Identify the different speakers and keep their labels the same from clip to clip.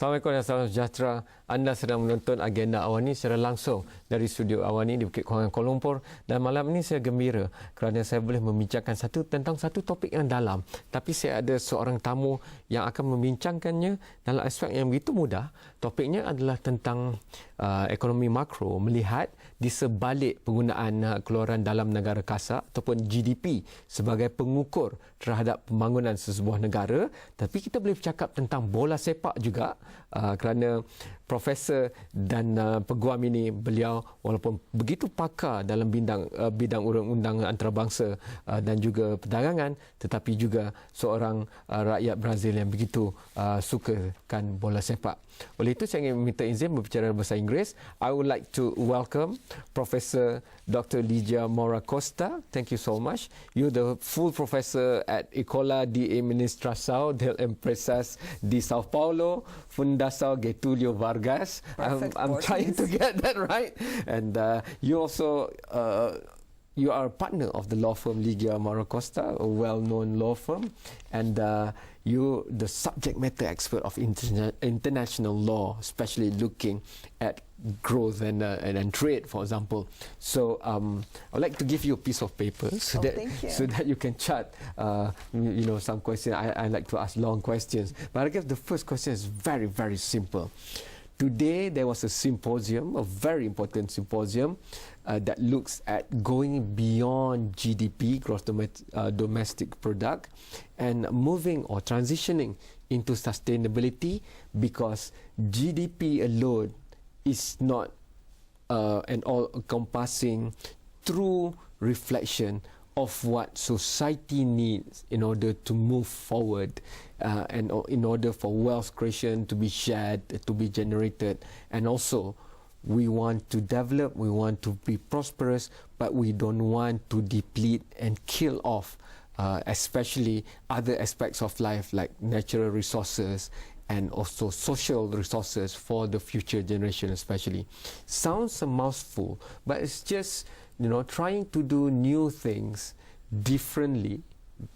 Speaker 1: Assalamualaikum dan salam sejahtera. Anda sedang menonton agenda Awani secara langsung dari studio Awani di Bukit Kuangan, Kuala Lumpur. Dan malam ini saya gembira kerana saya boleh membincangkan tentang satu topik yang dalam. Tapi saya ada seorang tamu yang akan membincangkannya dalam aspek yang begitu mudah. Topiknya adalah tentang ekonomi makro, melihat di sebalik penggunaan keluaran dalam negara kasar ataupun GDP sebagai pengukur terhadap pembangunan sesebuah negara. Tapi kita boleh bercakap tentang bola sepak juga, kerana Profesor dan peguam ini, beliau walaupun begitu pakar dalam bidang undang-undang antarabangsa dan juga perdagangan, tetapi juga seorang rakyat Brazil yang begitu sukakan bola sepak. Oleh itu saya ingin meminta izin berbicara bahasa Inggeris. I would like to welcome Professor Dr. Ligia Maura Costa. Thank you so much. You're the full professor at Escola de Administração de Empresas de Sao Paulo, Fundação Getúlio Vargas. I'm trying to get that right. And you also you are a partner of the law firm Ligia Maura Costa, a well-known law firm, and you're the subject matter expert of international law, especially looking at growth and trade, for example. So I'd like to give you a piece of paper so that you can chat, some questions. I like to ask long questions, but I guess the first question is very, very simple. Today there was a symposium, a very important symposium, that looks at going beyond GDP, gross domestic product, and moving or transitioning into sustainability, because GDP alone is not an all-encompassing true reflection of what society needs in order to move forward, and in order for wealth creation to be shared, to be generated. And also we want to develop, we want to be prosperous, but we don't want to deplete and kill off especially other aspects of life like natural resources and also social resources for the future generation especially. Sounds a mouthful, but it's just trying to do new things differently,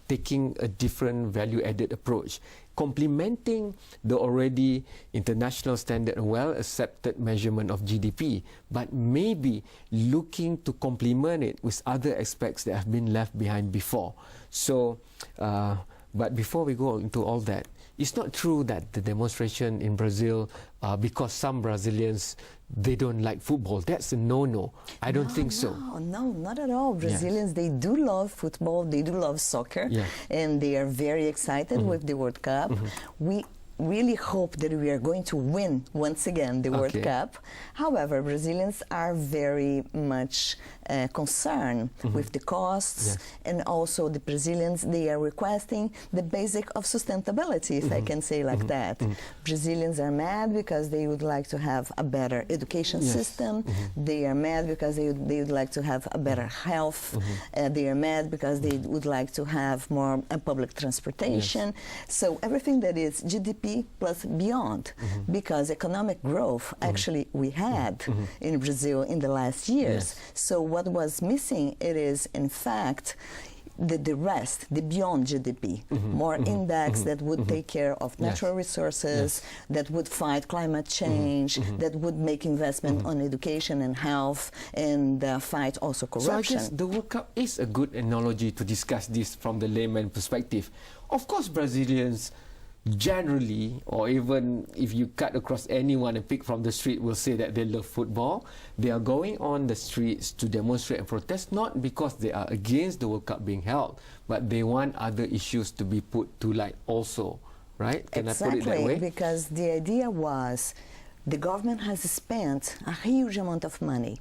Speaker 1: taking a different value-added approach, complementing the already international standard and well-accepted measurement of GDP, but maybe looking to complement it with other aspects that have been left behind before. So, but before we go into all that, it's not true that the demonstration in Brazil, because some Brazilians, they don't like football. That's a no-no. I don't think so.
Speaker 2: No, not at all. Brazilians, they do love football, they do love soccer, and they are very excited with the World Cup. We really hope that we are going to win once again the World Cup. However, Brazilians are very much concerned with the costs, and also the Brazilians, they are requesting the basic of sustainability, if I can say like that. Brazilians are mad because they would like to have a better education system. They are mad because they would like to have a better health. They are mad because they would like to have more public transportation. So everything that is GDP plus beyond, because economic growth actually we had in Brazil in the last years. So what was missing, it is in fact the rest, the beyond GDP, more index that would take care of natural resources, that would fight climate change, that would make investment on education and health, and fight also corruption.
Speaker 1: So I guess the World Cup is a good analogy to discuss this from the layman perspective. Of course, Brazilians generally, or even if you cut across anyone and pick from the street, will say that they love football. They are going on the streets to demonstrate and protest, not because they are against the World Cup being held, but they want other issues to be put to light also, right? Can I put it that way?
Speaker 2: Because the idea was the government has spent a huge amount of money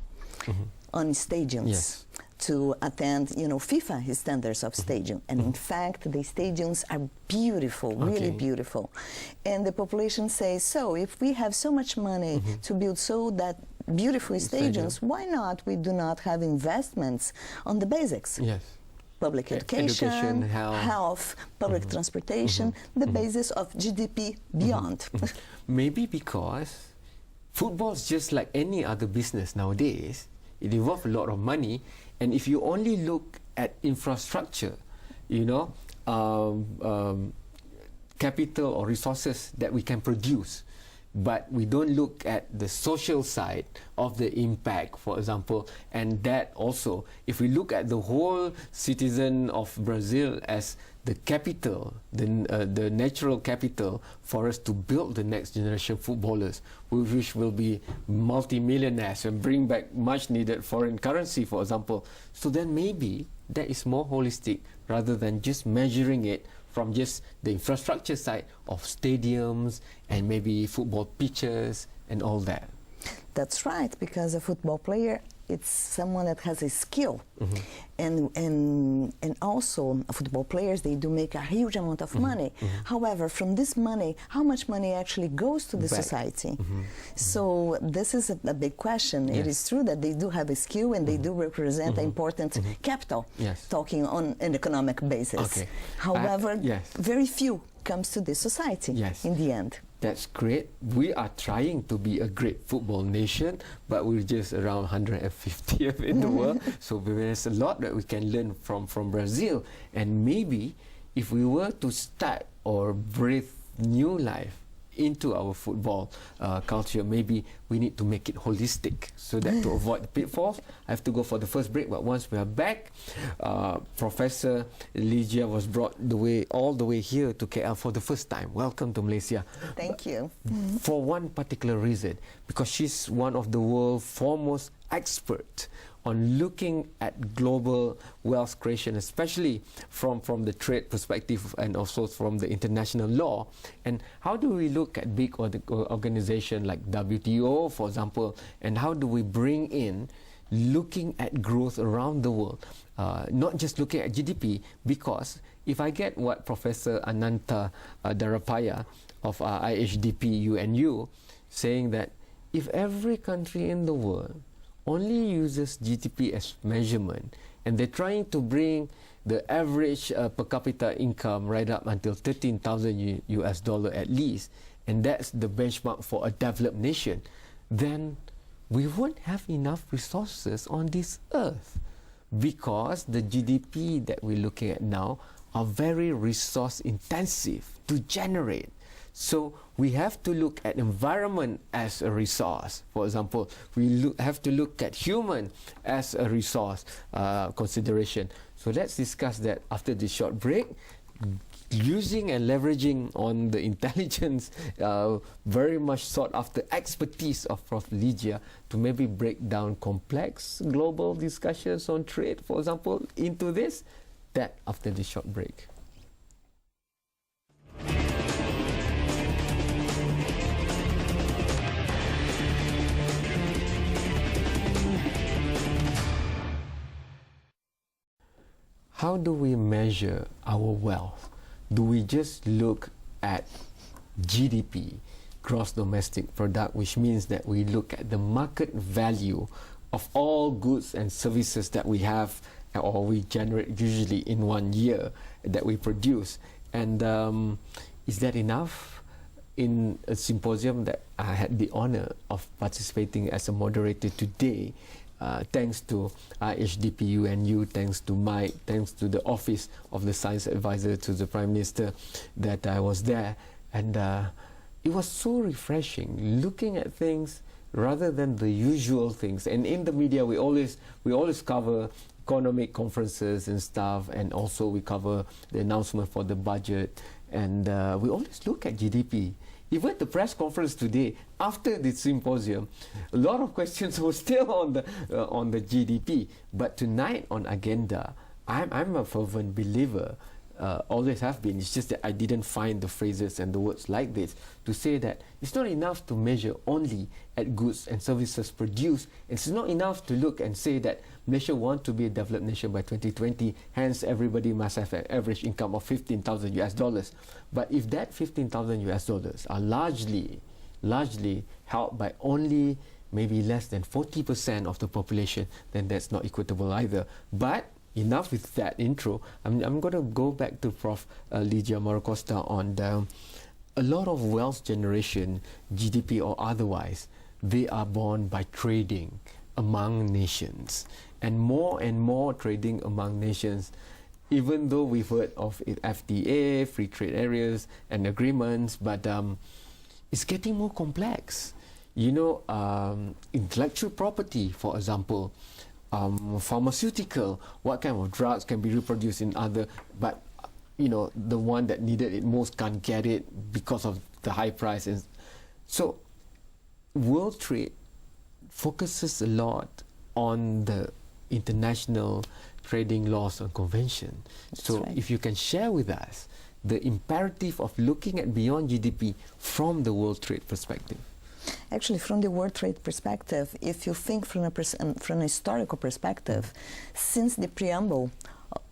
Speaker 2: on stadiums. To attend, FIFA standards of stadium, and in fact, the stadiums are beautiful, really beautiful. And the population says, so if we have so much money to build that beautiful stadiums, why not we do not have investments on the basics? Public education, health, public transportation, the basis of GDP beyond.
Speaker 1: Maybe because football is just like any other business nowadays. It involves a lot of money, and if you only look at infrastructure, capital or resources that we can produce, but we don't look at the social side of the impact, for example. And that also, if we look at the whole citizen of Brazil as the capital, the natural capital for us to build the next generation footballers, which will be multi-millionaires and bring back much needed foreign currency, for example. So then maybe that is more holistic rather than just measuring it from just the infrastructure side of stadiums and maybe football pitches and all that.
Speaker 2: That's right, because a football player, it's someone that has a skill. And also football players, they do make a huge amount of money. However, from this money, how much money actually goes to the society? So this is a big question. It is true that they do have a skill and they do represent an important capital, talking on an economic basis. However, very few comes to this society in the end.
Speaker 1: That's great. We are trying to be a great football nation, but we're just around 150th in the world. So there's a lot that we can learn from Brazil. And maybe if we were to start or breathe new life into our football culture, maybe we need to make it holistic so that to avoid the pitfalls. I have to go for the first break, but once we are back, Professor Ligia was brought all the way here to KL for the first time. Welcome to Malaysia.
Speaker 2: Thank you.
Speaker 1: For one particular reason, because she's one of the world's foremost experts on looking at global wealth creation, especially from the trade perspective and also from the international law. And how do we look at big organizations like WTO, for example, and how do we bring in looking at growth around the world, not just looking at GDP, because if I get what Professor Ananta Darapaya of IHDP UNU saying that if every country in the world only uses GDP as measurement, and they're trying to bring the average per capita income right up until $13,000 at least, and that's the benchmark for a developed nation, then we won't have enough resources on this earth, because the GDP that we're looking at now are very resource intensive to generate. So we have to look at environment as a resource. For example, we have to look at human as a resource consideration. So let's discuss that after this short break, using and leveraging on the intelligence, very much sought after expertise of Prof. Ligia to maybe break down complex global discussions on trade, for example, into this. That after this short break. How do we measure our wealth? Do we just look at GDP, gross domestic product, which means that we look at the market value of all goods and services that we have or we generate usually in 1 year that we produce? And is that enough? In a symposium that I had the honor of participating as a moderator today, thanks to IHDP UNU, thanks to Mike, thanks to the Office of the Science Advisor to the Prime Minister, that I was there. And it was so refreshing looking at things rather than the usual things. And in the media, we always cover economic conferences and stuff, and also we cover the announcement for the budget, and we always look at GDP. Even at the press conference today, after the symposium, a lot of questions were still on the GDP. But tonight on agenda, I'm a fervent believer, always have been. It's just that I didn't find the phrases and the words like this to say that it's not enough to measure only at goods and services produced. It's not enough to look and say that Malaysia wants to be a developed nation by 2020, hence everybody must have an average income of $15,000. But if that $15,000 are largely held by only maybe less than 40% of the population, then that's not equitable either. But enough with that intro. I'm going to go back to Prof. Ligia Maura Costa on a lot of wealth generation, GDP or otherwise, they are born by trading among nations. And more trading among nations, even though we've heard of FTA, free trade areas and agreements, but it's getting more complex. You know, intellectual property, for example, pharmaceutical, what kind of drugs can be reproduced in other, but you know, the one that needed it most can't get it because of the high price. And so world trade focuses a lot on the international trading laws and convention. So
Speaker 2: right.
Speaker 1: if you can share with us the imperative of looking at beyond GDP from the world trade perspective.
Speaker 2: Actually, from the world trade perspective, if you think from a historical perspective, since the preamble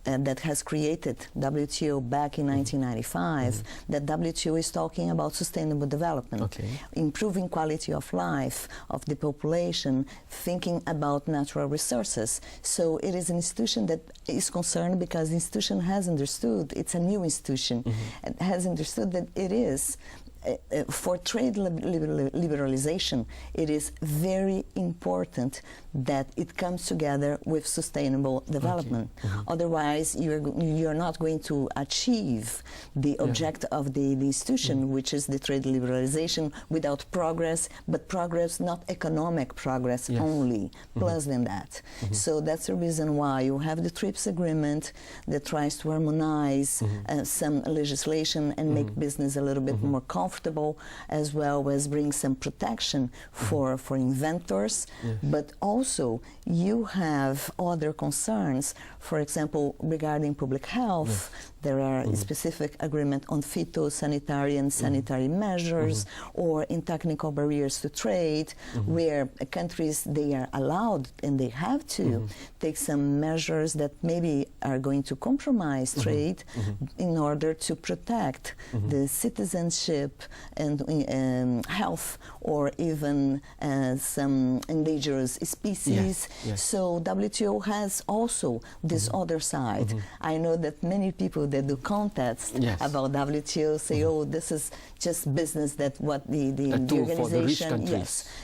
Speaker 2: that has created WTO back in 1995, that WTO is talking about sustainable development, improving quality of life of the population, thinking about natural resources. So it is an institution that is concerned because the institution has understood, it's a new institution, and has understood that it is for trade liberalization, it is very important that it comes together with sustainable development. Otherwise, you're not going to achieve the objective of the institution, which is the trade liberalization, without progress, but progress, not economic progress only, plus than that. So that's the reason why you have the TRIPS agreement that tries to harmonize some legislation and make business a little bit more comfortable, as well as bring some protection for inventors. But also you have other concerns, for example, regarding public health. There are specific agreement on phytosanitary and sanitary measures, or in technical barriers to trade, where countries, they are allowed and they have to take some measures that maybe are going to compromise trade in order to protect the citizenship and health, or even some endangered species. So WTO has also this other side. I know that many people that do contests about WTO say, oh, this is just business, that what the organization,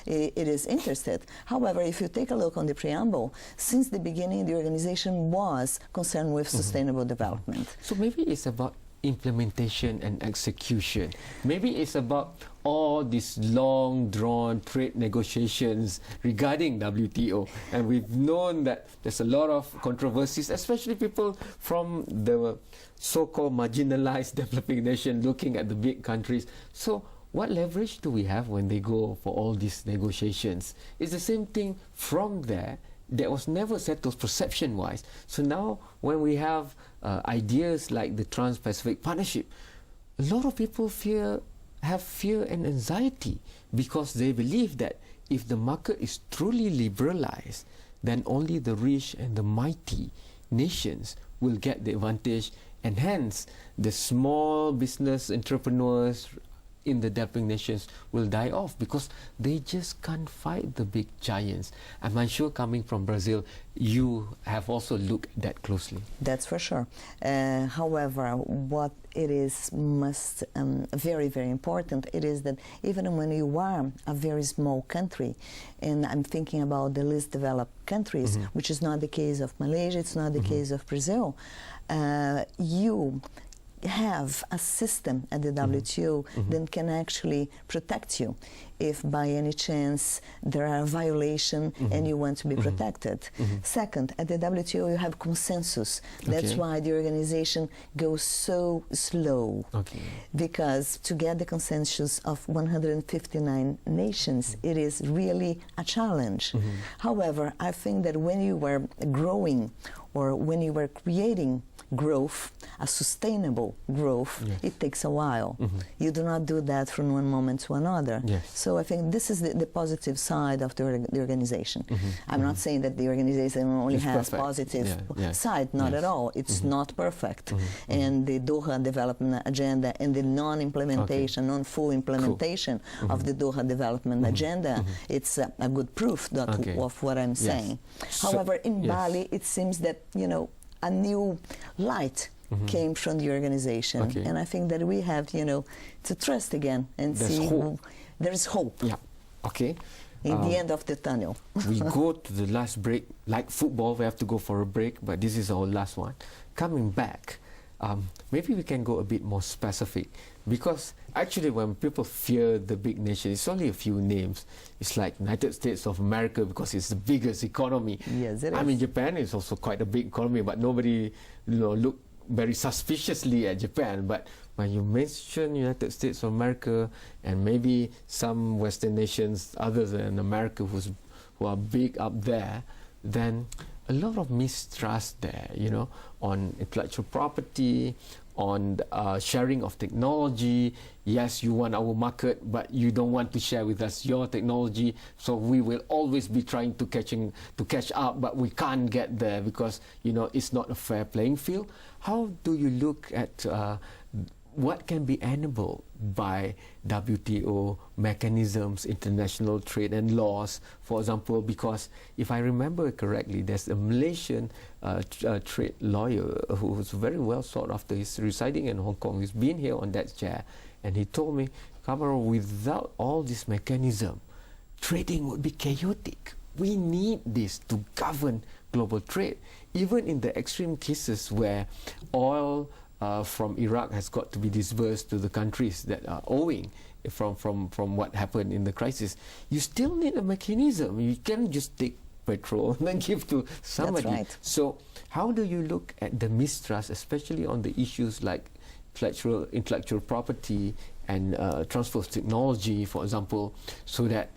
Speaker 2: it is interested. However, if you take a look on the preamble, since the beginning, the organization was concerned with sustainable development.
Speaker 1: So maybe it's about implementation and execution. Maybe it's about all these long drawn trade negotiations regarding WTO, and we've known that there's a lot of controversies, especially people from the so-called marginalized developing nation looking at the big countries. So what leverage do we have when they go for all these negotiations? It's the same thing from there. That was never settled perception-wise. So now when we have ideas like the Trans-Pacific Partnership, a lot of people have fear and anxiety, because they believe that if the market is truly liberalized, then only the rich and the mighty nations will get the advantage, and hence the small business entrepreneurs in the developing nations will die off, because they just can't fight the big giants. I'm sure, coming from Brazil, you have also looked at that closely.
Speaker 2: That's for sure. However, what it is very, very important, it is that even when you are a very small country, and I'm thinking about the least developed countries, which is not the case of Malaysia, it's not the case of Brazil, you have a system at the WTO that can actually protect you if by any chance there are a violation and you want to be protected. Second, at the WTO you have consensus. That's why the organization goes so slow. Because to get the consensus of 159 nations, it is really a challenge. However, I think that when you are growing, or when you are creating growth, a sustainable growth, it takes a while. You do not do that from one moment to another. So I think this is the positive side of the organization. I'm not saying that the organization only has positive side, not at all. It's not perfect. And the Doha Development Agenda and the non-implementation, non-full implementation of the Doha Development Agenda, it's a good proof of what I'm saying. However, in Bali, it seems that, a new light came from the organization. And I think that we have, to trust again and there is hope. In the end of the tunnel.
Speaker 1: We go to the last break. Like football, we have to go for a break, but this is our last one. Coming back, maybe we can go a bit more specific, because actually when people fear the big nation, it's only a few names. It's like United States of America because it's the biggest economy.
Speaker 2: Yes, it is.
Speaker 1: I mean, Japan is also quite a big economy, but nobody look very suspiciously at Japan. But when you mention United States of America and maybe some Western nations other than America who are big up there, then a lot of mistrust there, on intellectual property, on sharing of technology. Yes, you want our market, but you don't want to share with us your technology. So we will always be trying to catch up, but we can't get there because it's not a fair playing field. How do you look at what can be enabled by WTO mechanisms, international trade and laws, for example? Because if I remember correctly, there's a Malaysian trade lawyer who's very well sought after. He's residing in Hong Kong. He's been here on that chair, and he told me, Kamara, without all this mechanism, trading would be chaotic. We need this to govern global trade. Even in the extreme cases where oil from Iraq has got to be disbursed to the countries that are owing from what happened in the crisis, you still need a mechanism. You can't just take petrol and then give to somebody.
Speaker 2: That's right.
Speaker 1: So how do you look at the mistrust, especially on the issues like intellectual property and transfer of technology, for example, so that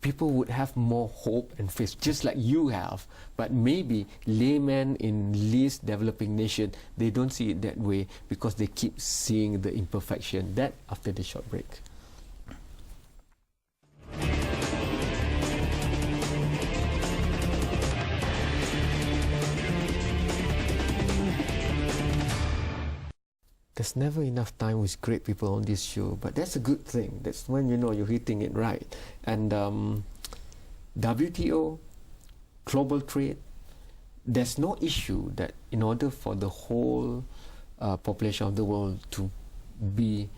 Speaker 1: people would have more hope and faith, just like you have, but maybe laymen in least developing nation, they don't see it that way because they keep seeing the imperfection. That after the short break. There's never enough time with great people on this show, but that's a good thing. That's when you're hitting it right. And WTO, global trade, there's no issue that in order for the whole population of the world to be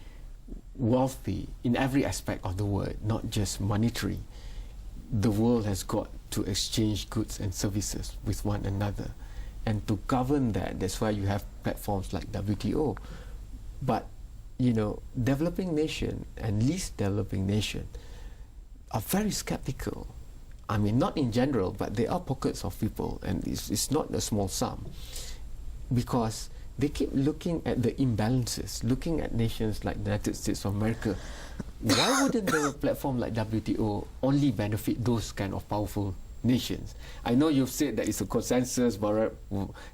Speaker 1: wealthy in every aspect of the world, not just monetary, the world has got to exchange goods and services with one another. And to govern that, that's why you have platforms like WTO. But, developing nation and least developing nation are very skeptical. I mean, not in general, but there are pockets of people, and it's not a small sum, because they keep looking at the imbalances, looking at nations like the United States of America. Why wouldn't a platform like WTO only benefit those kind of powerful nations? I know you've said that it's a consensus, but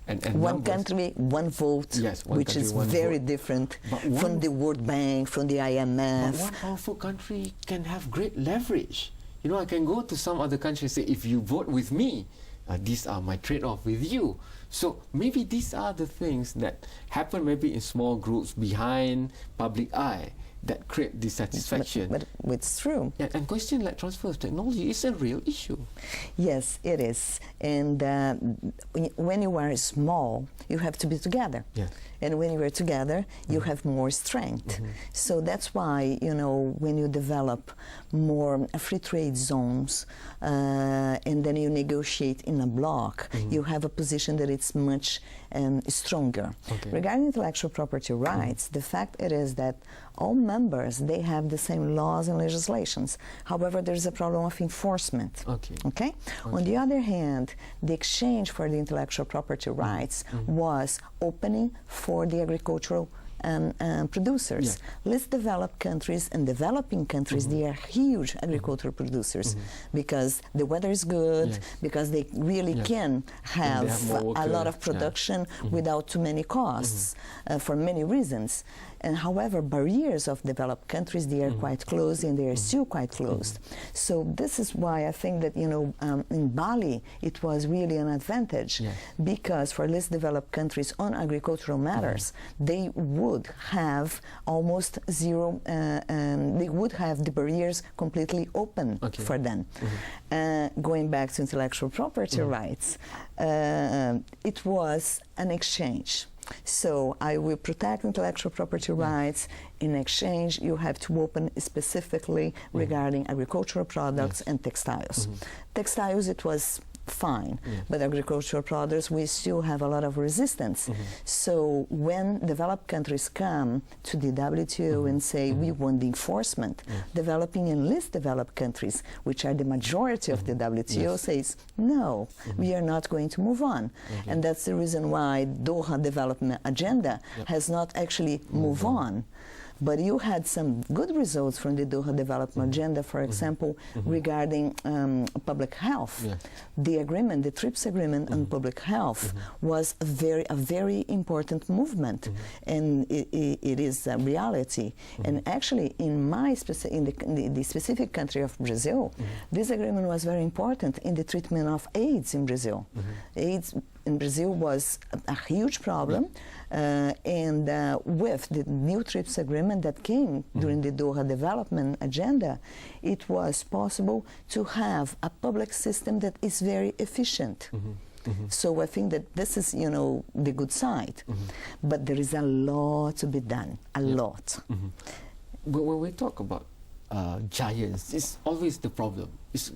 Speaker 1: and
Speaker 2: one
Speaker 1: numbers.
Speaker 2: country, one vote,
Speaker 1: yes, one
Speaker 2: which
Speaker 1: country,
Speaker 2: is
Speaker 1: one
Speaker 2: very
Speaker 1: vote.
Speaker 2: different from the World Bank, from the IMF.
Speaker 1: But one powerful country can have great leverage. I can go to some other country and say, if you vote with me, these are my trade-off with you. So maybe these are the things that happen maybe in small groups behind public eye that create dissatisfaction.
Speaker 2: But it's true.
Speaker 1: And question like transfer of technology is a real issue.
Speaker 2: Yes, it is. And when you are small, you have to be together.
Speaker 1: Yeah.
Speaker 2: And when you are together, you have more strength. So that's why, when you develop more free trade zones and then you negotiate in a bloc, you have a position that it's much stronger.
Speaker 1: Okay.
Speaker 2: Regarding intellectual property rights, the fact it is that all members, they have the same laws and legislations. However, there's a problem of enforcement. Okay? On the other hand, the exchange for the intellectual property rights was opening for the agricultural producers.
Speaker 1: Yeah.
Speaker 2: Less developed countries and developing countries, they are huge agricultural producers because the weather is good, because they really can have a lot of production without too many costs for many reasons. And however, barriers of developed countries, they are quite closed and they are still quite closed. So this is why I think that, in Bali, it was really an advantage because for less developed countries on agricultural matters, they would have almost zero, they would have the barriers completely open for them. Going back to intellectual property rights, it was an exchange. So I will protect intellectual property rights. In exchange, you have to open specifically regarding agricultural products and textiles. Textiles, it was fine. But agricultural products, we still have a lot of resistance. So when developed countries come to the WTO and say we want the enforcement, developing and least developed countries, which are the majority of the WTO, says no, we are not going to move on. And that's the reason why Doha Development Agenda has not actually moved on. But you had some good results from the Doha Development Agenda, for example, regarding public health. The agreement, the TRIPS agreement on public health, was a very important movement, and it is a reality. And actually, in the specific country of Brazil, this agreement was very important in the treatment of AIDS in Brazil. AIDS in Brazil was a huge problem, and with the new TRIPS agreement that came during the Doha Development Agenda, it was possible to have a public system that is very efficient. So I think that this is, the good side. But there is a lot to be done, a lot.
Speaker 1: But when we talk about giants, it's always the problem. It's,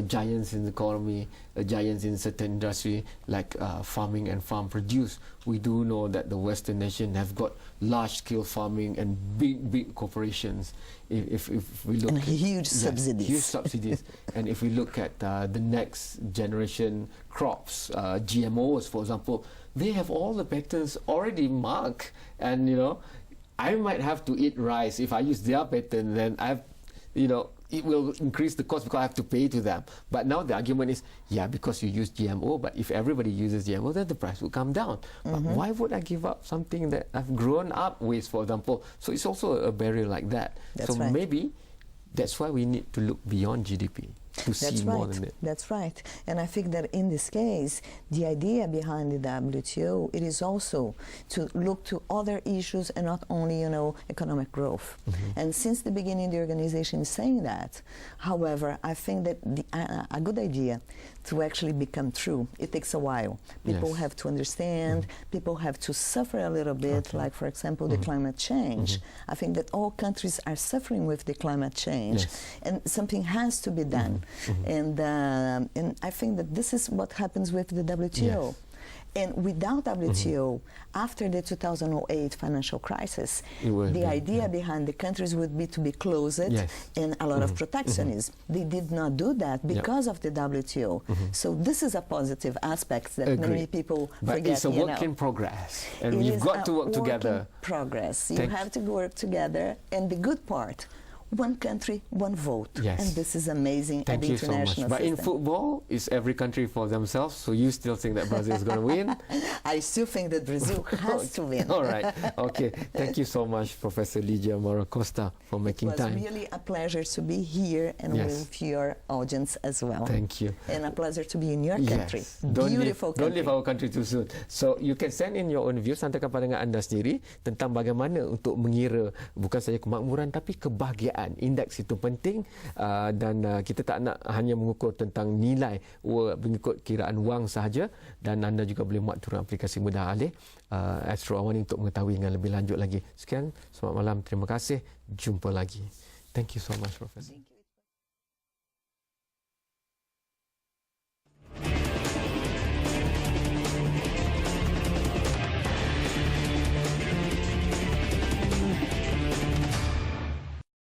Speaker 1: giants in the economy, giants in certain industry like farming and farm produce. We do know that the Western nation have got large-scale farming and big corporations. If we look
Speaker 2: and huge subsidies.
Speaker 1: Huge subsidies. And if we look at the next generation crops, GMOs, for example, they have all the patents already marked, and I might have to eat rice. If I use their patent, then it will increase the cost because I have to pay to them. But now the argument is, because you use GMO, but if everybody uses GMO, then the price will come down. But why would I give up something that I've grown up with, for example? So it's also a barrier like that.
Speaker 2: That's
Speaker 1: so
Speaker 2: right.
Speaker 1: Maybe that's why we need to look beyond GDP. To see more than it.
Speaker 2: That's right. And I think that in this case, the idea behind the WTO, it is also to look to other issues and not only, economic growth. And since the beginning, the organization is saying that. However, I think that a good idea to actually become true, it takes a while. People have to understand, people have to suffer a little bit, like, for example, the climate change. I think that all countries are suffering with the climate change, and something has to be done. And I think that this is what happens with the WTO. And without WTO, after the 2008 financial crisis, the idea behind the countries would be to be closed and a lot of protectionism. They did not do that because of the WTO. So this is a positive aspect that many people forget.
Speaker 1: But it's a work in progress, and you've got to work together.
Speaker 2: Progress. You have to work together, and the good part, one country, one vote. And this is amazing at the international system.
Speaker 1: But in football, it's every country for themselves, so you still think that Brazil is going to win?
Speaker 2: I still think that Brazil has to win.
Speaker 1: All right. Okay. Thank you so much, Professor Ligia Maura Costa, for making time.
Speaker 2: It was really a pleasure to be here and with your audience as well.
Speaker 1: Thank you.
Speaker 2: And a pleasure to be in your country. Beautiful country.
Speaker 1: Don't leave our country too soon. So you can send in your own views, hantarkan pandangan anda sendiri tentang bagaimana untuk mengira bukan saja kemakmuran tapi kebahagiaan. Indeks itu penting, dan kita tak nak hanya mengukur tentang nilai mengikut kiraan wang sahaja, dan anda juga boleh muat turun aplikasi mudah alih Astro Awani untuk mengetahui dengan lebih lanjut lagi. Sekian, selamat malam, terima kasih, jumpa lagi. Thank you so much, Professor.